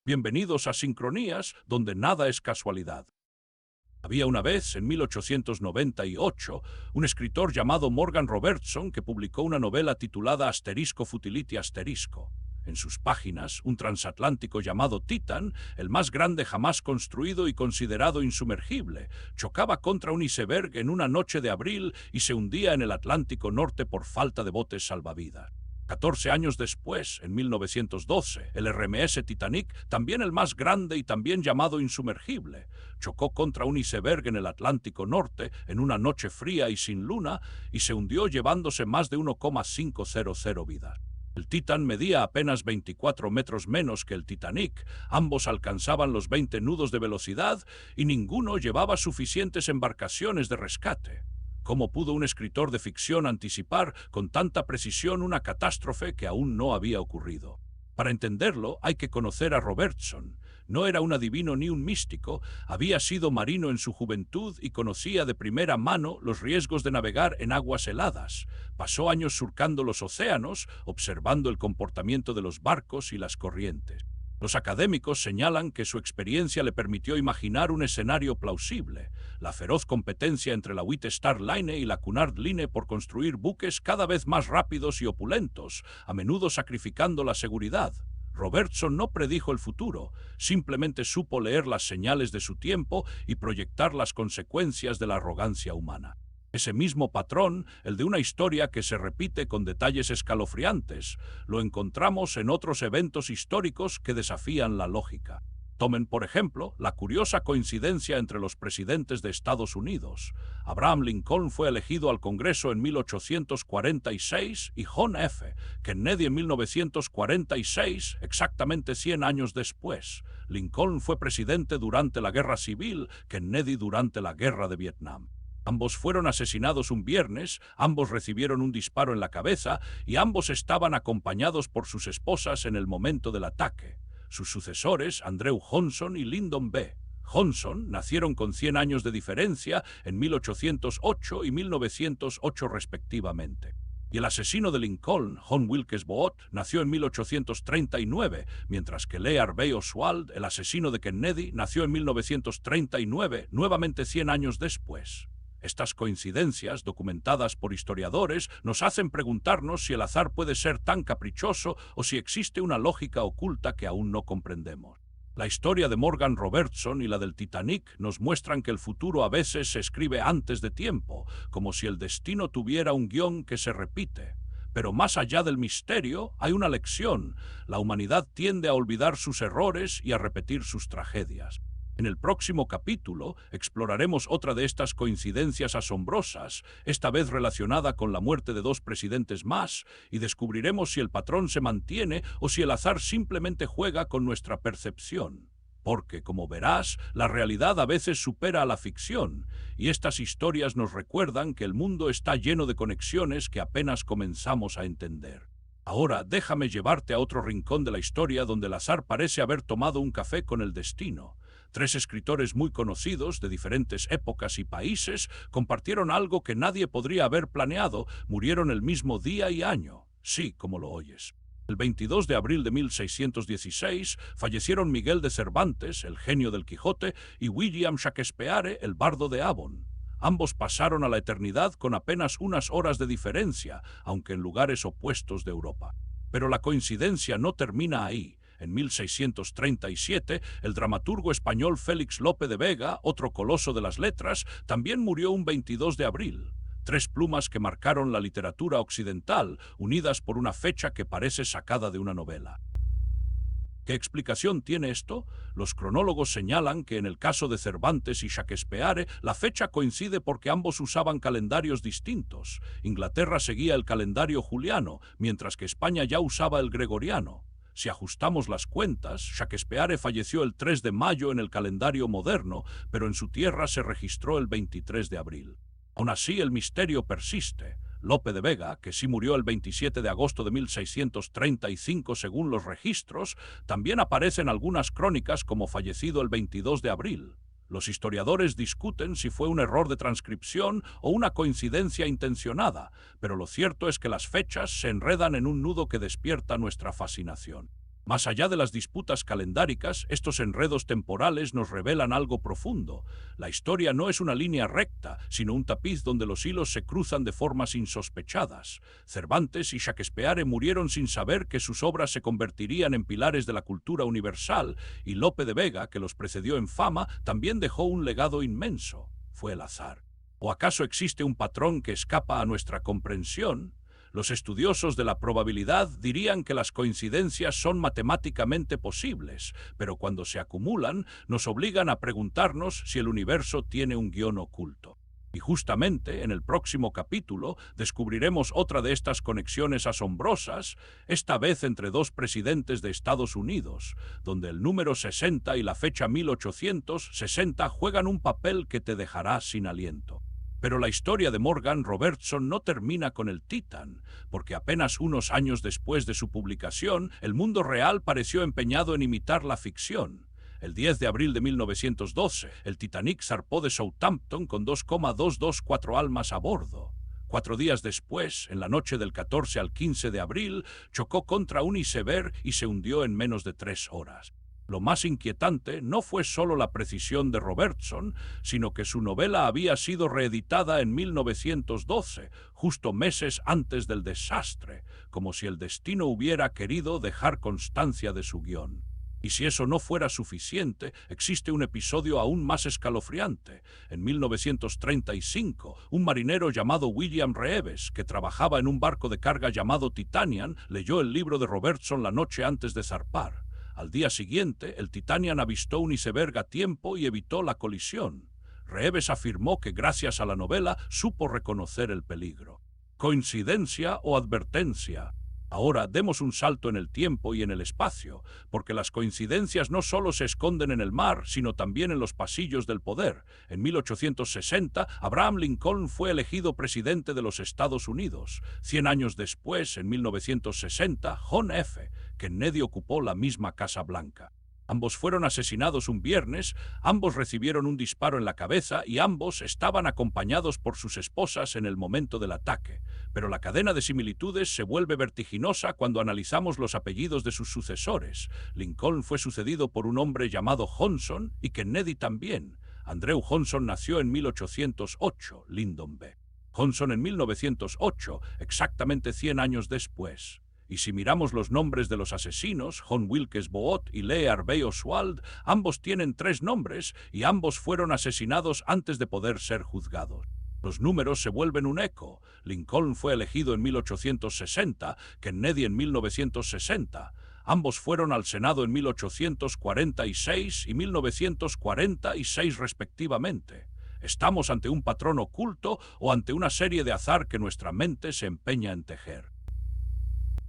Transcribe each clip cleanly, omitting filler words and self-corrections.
Bienvenidos a Sincronías, donde nada es casualidad. Había una vez, en 1898, un escritor llamado Morgan Robertson que publicó una novela titulada Asterisco Futility Asterisco. En sus páginas, un transatlántico llamado Titan, el más grande jamás construido y considerado insumergible, chocaba contra un iceberg en una noche de abril y se hundía en el Atlántico Norte por falta de botes salvavidas. 14 años después, en 1912, el RMS Titanic, también el más grande y también llamado insumergible, chocó contra un iceberg en el Atlántico Norte en una noche fría y sin luna y se hundió llevándose más de 1,500 vidas. El Titan medía apenas 24 metros menos que el Titanic, ambos alcanzaban los 20 nudos de velocidad y ninguno llevaba suficientes embarcaciones de rescate. ¿Cómo pudo un escritor de ficción anticipar con tanta precisión una catástrofe que aún no había ocurrido? Para entenderlo, hay que conocer a Robertson. No era un adivino ni un místico, había sido marino en su juventud y conocía de primera mano los riesgos de navegar en aguas heladas. Pasó años surcando los océanos, observando el comportamiento de los barcos y las corrientes. Los académicos señalan que su experiencia le permitió imaginar un escenario plausible, la feroz competencia entre la White Star Line y la Cunard Line por construir buques cada vez más rápidos y opulentos, a menudo sacrificando la seguridad. Robertson no predijo el futuro, simplemente supo leer las señales de su tiempo y proyectar las consecuencias de la arrogancia humana. Ese mismo patrón, el de una historia que se repite con detalles escalofriantes, lo encontramos en otros eventos históricos que desafían la lógica. Tomen, por ejemplo, la curiosa coincidencia entre los presidentes de Estados Unidos. Abraham Lincoln fue elegido al Congreso en 1846 y John F. Kennedy en 1946, exactamente 100 años después. Lincoln fue presidente durante la Guerra Civil, Kennedy durante la Guerra de Vietnam. Ambos fueron asesinados un viernes, ambos recibieron un disparo en la cabeza y ambos estaban acompañados por sus esposas en el momento del ataque. Sus sucesores, Andrew Johnson y Lyndon B. Johnson, nacieron con 100 años de diferencia en 1808 y 1908 respectivamente. Y el asesino de Lincoln, John Wilkes Booth, nació en 1839, mientras que Lee Harvey Oswald, el asesino de Kennedy, nació en 1939, nuevamente 100 años después. Estas coincidencias, documentadas por historiadores, nos hacen preguntarnos si el azar puede ser tan caprichoso o si existe una lógica oculta que aún no comprendemos. La historia de Morgan Robertson y la del Titanic nos muestran que el futuro a veces se escribe antes de tiempo, como si el destino tuviera un guión que se repite. Pero más allá del misterio, hay una lección. La humanidad tiende a olvidar sus errores y a repetir sus tragedias. En el próximo capítulo exploraremos otra de estas coincidencias asombrosas, esta vez relacionada con la muerte de 2 presidentes más, y descubriremos si el patrón se mantiene o si el azar simplemente juega con nuestra percepción. Porque, como verás, la realidad a veces supera a la ficción, y estas historias nos recuerdan que el mundo está lleno de conexiones que apenas comenzamos a entender. Ahora déjame llevarte a otro rincón de la historia donde el azar parece haber tomado un café con el destino. 3 escritores muy conocidos de diferentes épocas y países compartieron algo que nadie podría haber planeado, murieron el mismo día y año. Sí, como lo oyes. El 22 de abril de 1616 fallecieron Miguel de Cervantes, el genio del Quijote, y William Shakespeare, el bardo de Avon. Ambos pasaron a la eternidad con apenas unas horas de diferencia, aunque en lugares opuestos de Europa. Pero la coincidencia no termina ahí. En 1637, el dramaturgo español Félix Lope de Vega, otro coloso de las letras, también murió un 22 de abril. 3 plumas que marcaron la literatura occidental, unidas por una fecha que parece sacada de una novela. ¿Qué explicación tiene esto? Los cronólogos señalan que en el caso de Cervantes y Shakespeare, la fecha coincide porque ambos usaban calendarios distintos. Inglaterra seguía el calendario juliano, mientras que España ya usaba el gregoriano. Si ajustamos las cuentas, Shakespeare falleció el 3 de mayo en el calendario moderno, pero en su tierra se registró el 23 de abril. Aún así, el misterio persiste. Lope de Vega, que sí murió el 27 de agosto de 1635 según los registros, también aparece en algunas crónicas como fallecido el 22 de abril. Los historiadores discuten si fue un error de transcripción o una coincidencia intencionada, pero lo cierto es que las fechas se enredan en un nudo que despierta nuestra fascinación. Más allá de las disputas calendáricas, estos enredos temporales nos revelan algo profundo. La historia no es una línea recta, sino un tapiz donde los hilos se cruzan de formas insospechadas. Cervantes y Shakespeare murieron sin saber que sus obras se convertirían en pilares de la cultura universal, y Lope de Vega, que los precedió en fama, también dejó un legado inmenso. Fue el azar. ¿O acaso existe un patrón que escapa a nuestra comprensión? Los estudiosos de la probabilidad dirían que las coincidencias son matemáticamente posibles, pero cuando se acumulan nos obligan a preguntarnos si el universo tiene un guión oculto. Y justamente en el próximo capítulo descubriremos otra de estas conexiones asombrosas, esta vez entre dos presidentes de Estados Unidos, donde el número 60 y la fecha 1860 juegan un papel que te dejará sin aliento. Pero la historia de Morgan Robertson no termina con el Titan, porque apenas unos años después de su publicación, el mundo real pareció empeñado en imitar la ficción. El 10 de abril de 1912, el Titanic zarpó de Southampton con 2,224 almas a bordo. 4 días después, en la noche del 14 al 15 de abril, chocó contra un iceberg y se hundió en menos de 3 horas. Lo más inquietante no fue solo la precisión de Robertson, sino que su novela había sido reeditada en 1912, justo meses antes del desastre, como si el destino hubiera querido dejar constancia de su guión. Y si eso no fuera suficiente, existe un episodio aún más escalofriante. En 1935, un marinero llamado William Reeves, que trabajaba en un barco de carga llamado Titanian, leyó el libro de Robertson la noche antes de zarpar. Al día siguiente, el Titanian avistó un iceberg a tiempo y evitó la colisión. Reeves afirmó que gracias a la novela supo reconocer el peligro. ¿Coincidencia o advertencia? Ahora demos un salto en el tiempo y en el espacio, porque las coincidencias no solo se esconden en el mar, sino también en los pasillos del poder. En 1860, Abraham Lincoln fue elegido presidente de los Estados Unidos. 100 años después, en 1960, John F. Kennedy ocupó la misma Casa Blanca. Ambos fueron asesinados un viernes, ambos recibieron un disparo en la cabeza y ambos estaban acompañados por sus esposas en el momento del ataque. Pero la cadena de similitudes se vuelve vertiginosa cuando analizamos los apellidos de sus sucesores. Lincoln fue sucedido por un hombre llamado Johnson y Kennedy también. Andrew Johnson nació en 1808, Lyndon B. Johnson en 1908, exactamente 100 años después. Y si miramos los nombres de los asesinos, John Wilkes Booth y Lee Harvey Oswald, ambos tienen 3 nombres y ambos fueron asesinados antes de poder ser juzgados. Los números se vuelven un eco. Lincoln fue elegido en 1860, Kennedy en 1960. Ambos fueron al Senado en 1846 y 1946 respectivamente. ¿Estamos ante un patrón oculto o ante una serie de azar que nuestra mente se empeña en tejer?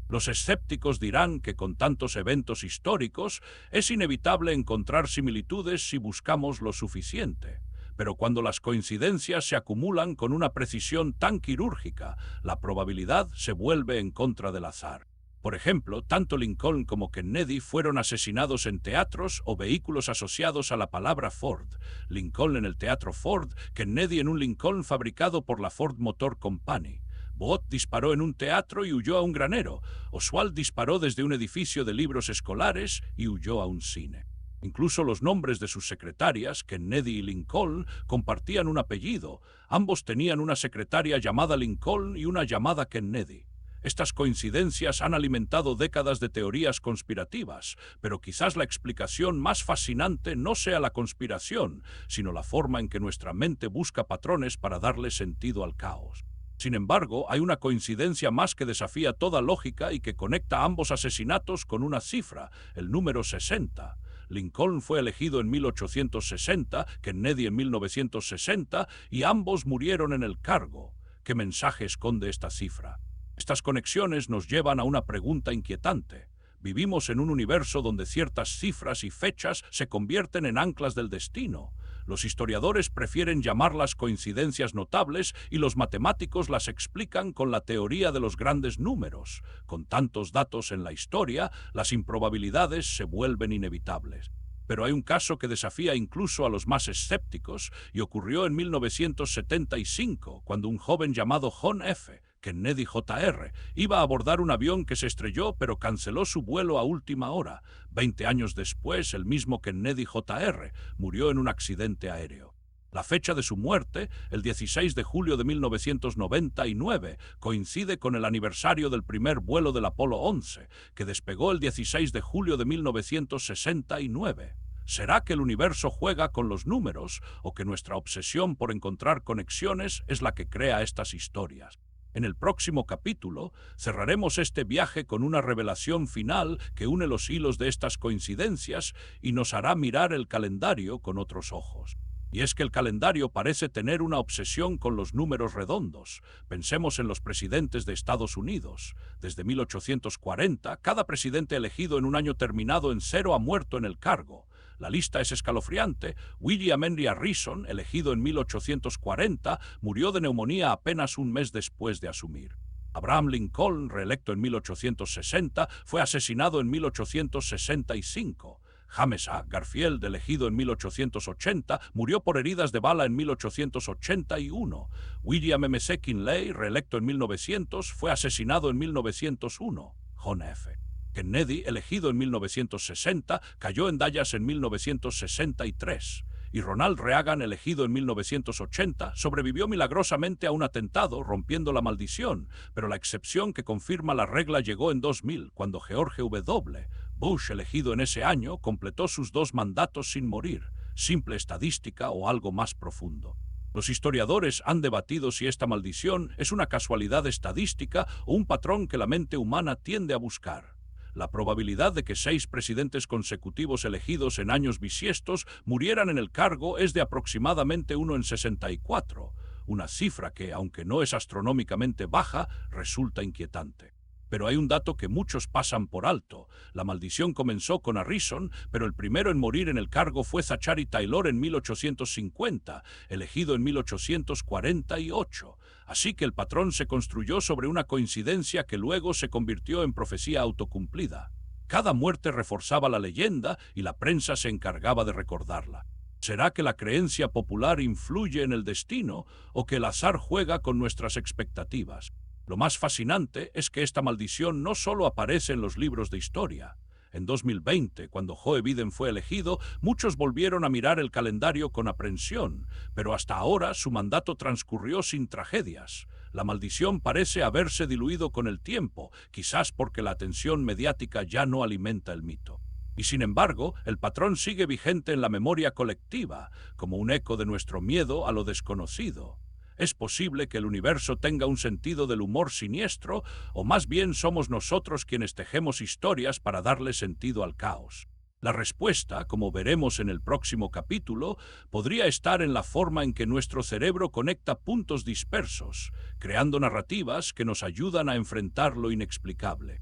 Los escépticos dirán que con tantos eventos históricos es inevitable encontrar similitudes si buscamos lo suficiente. Pero cuando las coincidencias se acumulan con una precisión tan quirúrgica, la probabilidad se vuelve en contra del azar. Por ejemplo, tanto Lincoln como Kennedy fueron asesinados en teatros o vehículos asociados a la palabra Ford. Lincoln en el Teatro Ford, Kennedy en un Lincoln fabricado por la Ford Motor Company. Booth disparó en un teatro y huyó a un granero. Oswald disparó desde un edificio de libros escolares y huyó a un cine. Incluso los nombres de sus secretarias, Kennedy y Lincoln, compartían un apellido. Ambos tenían una secretaria llamada Lincoln y una llamada Kennedy. Estas coincidencias han alimentado décadas de teorías conspirativas, pero quizás la explicación más fascinante no sea la conspiración, sino la forma en que nuestra mente busca patrones para darle sentido al caos. Sin embargo, hay una coincidencia más que desafía toda lógica y que conecta ambos asesinatos con una cifra, el número 60. Lincoln fue elegido en 1860, Kennedy en 1960, y ambos murieron en el cargo. ¿Qué mensaje esconde esta cifra? Estas conexiones nos llevan a una pregunta inquietante. Vivimos en un universo donde ciertas cifras y fechas se convierten en anclas del destino. Los historiadores prefieren llamarlas coincidencias notables y los matemáticos las explican con la teoría de los grandes números. Con tantos datos en la historia, las improbabilidades se vuelven inevitables. Pero hay un caso que desafía incluso a los más escépticos y ocurrió en 1975, cuando un joven llamado John F. Kennedy Jr. Iba a abordar un avión que se estrelló, pero canceló su vuelo a última hora. 20 años después, el mismo Kennedy Jr. murió en un accidente aéreo. La fecha de su muerte, el 16 de julio de 1999, coincide con el aniversario del primer vuelo del Apolo 11, que despegó el 16 de julio de 1969. ¿Será que el universo juega con los números o que nuestra obsesión por encontrar conexiones es la que crea estas historias? En el próximo capítulo cerraremos este viaje con una revelación final que une los hilos de estas coincidencias y nos hará mirar el calendario con otros ojos. Y es que el calendario parece tener una obsesión con los números redondos. Pensemos en los presidentes de Estados Unidos. Desde 1840, cada presidente elegido en un año terminado en cero ha muerto en el cargo. La lista es escalofriante. William Henry Harrison, elegido en 1840, murió de neumonía apenas un mes después de asumir. Abraham Lincoln, reelecto en 1860, fue asesinado en 1865. James A. Garfield, elegido en 1880, murió por heridas de bala en 1881. William M. Kinley, reelecto en 1900, fue asesinado en 1901. John F. Kennedy, elegido en 1960, cayó en Dallas en 1963. Y Ronald Reagan, elegido en 1980, sobrevivió milagrosamente a un atentado, rompiendo la maldición, pero la excepción que confirma la regla llegó en 2000, cuando George W. Bush, elegido en ese año, completó sus 2 mandatos sin morir. Simple estadística o algo más profundo. Los historiadores han debatido si esta maldición es una casualidad estadística o un patrón que la mente humana tiende a buscar. La probabilidad de que 6 presidentes consecutivos elegidos en años bisiestos murieran en el cargo es de aproximadamente 1 en 64, una cifra que, aunque no es astronómicamente baja, resulta inquietante. Pero hay un dato que muchos pasan por alto. La maldición comenzó con Harrison, pero el primero en morir en el cargo fue Zachary Taylor en 1850, elegido en 1848. Así que el patrón se construyó sobre una coincidencia que luego se convirtió en profecía autocumplida. Cada muerte reforzaba la leyenda y la prensa se encargaba de recordarla. ¿Será que la creencia popular influye en el destino o que el azar juega con nuestras expectativas? Lo más fascinante es que esta maldición no solo aparece en los libros de historia. En 2020, cuando Joe Biden fue elegido, muchos volvieron a mirar el calendario con aprensión, pero hasta ahora su mandato transcurrió sin tragedias. La maldición parece haberse diluido con el tiempo, quizás porque la atención mediática ya no alimenta el mito. Y sin embargo, el patrón sigue vigente en la memoria colectiva, como un eco de nuestro miedo a lo desconocido. ¿Es posible que el universo tenga un sentido del humor siniestro, o más bien somos nosotros quienes tejemos historias para darle sentido al caos? La respuesta, como veremos en el próximo capítulo, podría estar en la forma en que nuestro cerebro conecta puntos dispersos, creando narrativas que nos ayudan a enfrentar lo inexplicable.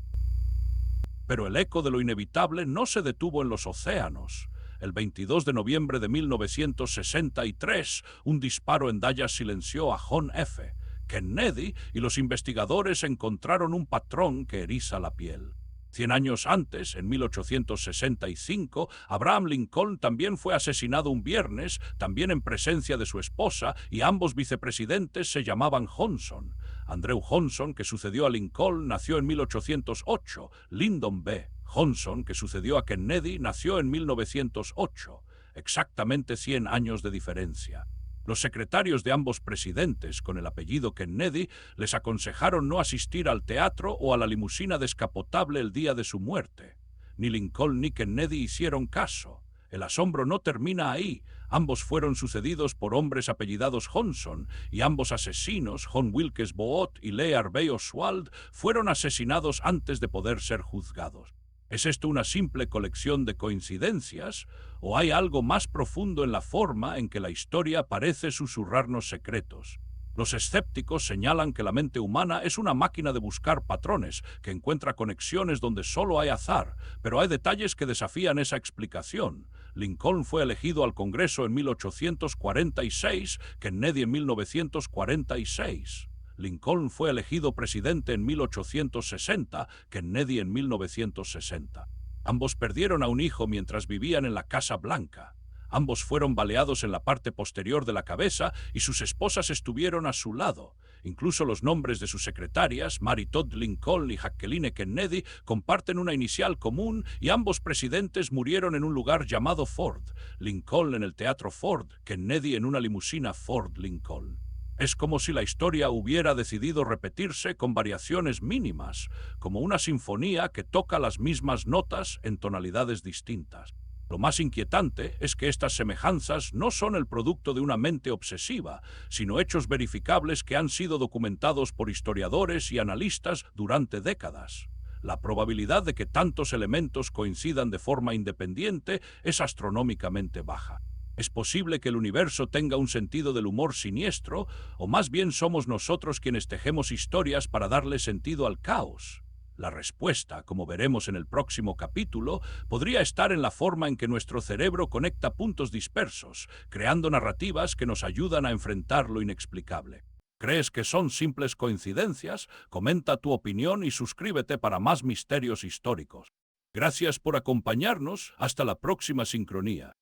Pero el eco de lo inevitable no se detuvo en los océanos. El 22 de noviembre de 1963, un disparo en Dallas silenció a John F. Kennedy y los investigadores encontraron un patrón que eriza la piel. 100 años antes, en 1865, Abraham Lincoln también fue asesinado un viernes, también en presencia de su esposa, y ambos vicepresidentes se llamaban Johnson. Andrew Johnson, que sucedió a Lincoln, nació en 1808. Lyndon B. Johnson, que sucedió a Kennedy, nació en 1908. Exactamente 100 años de diferencia. Los secretarios de ambos presidentes, con el apellido Kennedy, les aconsejaron no asistir al teatro o a la limusina descapotable el día de su muerte. Ni Lincoln ni Kennedy hicieron caso. El asombro no termina ahí. Ambos fueron sucedidos por hombres apellidados Johnson, y ambos asesinos, John Wilkes Booth y Lee Harvey Oswald, fueron asesinados antes de poder ser juzgados. ¿Es esto una simple colección de coincidencias, o hay algo más profundo en la forma en que la historia parece susurrarnos secretos? Los escépticos señalan que la mente humana es una máquina de buscar patrones, que encuentra conexiones donde solo hay azar, pero hay detalles que desafían esa explicación. Lincoln fue elegido al Congreso en 1846, Kennedy en 1946. Lincoln fue elegido presidente en 1860, Kennedy en 1960. Ambos perdieron a un hijo mientras vivían en la Casa Blanca. Ambos fueron baleados en la parte posterior de la cabeza y sus esposas estuvieron a su lado. Incluso los nombres de sus secretarias, Mary Todd Lincoln y Jacqueline Kennedy, comparten una inicial común y ambos presidentes murieron en un lugar llamado Ford. Lincoln en el Teatro Ford, Kennedy en una limusina Ford Lincoln. Es como si la historia hubiera decidido repetirse con variaciones mínimas, como una sinfonía que toca las mismas notas en tonalidades distintas. Lo más inquietante es que estas semejanzas no son el producto de una mente obsesiva, sino hechos verificables que han sido documentados por historiadores y analistas durante décadas. La probabilidad de que tantos elementos coincidan de forma independiente es astronómicamente baja. ¿Es posible que el universo tenga un sentido del humor siniestro, o más bien somos nosotros quienes tejemos historias para darle sentido al caos? La respuesta, como veremos en el próximo capítulo, podría estar en la forma en que nuestro cerebro conecta puntos dispersos, creando narrativas que nos ayudan a enfrentar lo inexplicable. ¿Crees que son simples coincidencias? Comenta tu opinión y suscríbete para más misterios históricos. Gracias por acompañarnos. Hasta la próxima sincronía.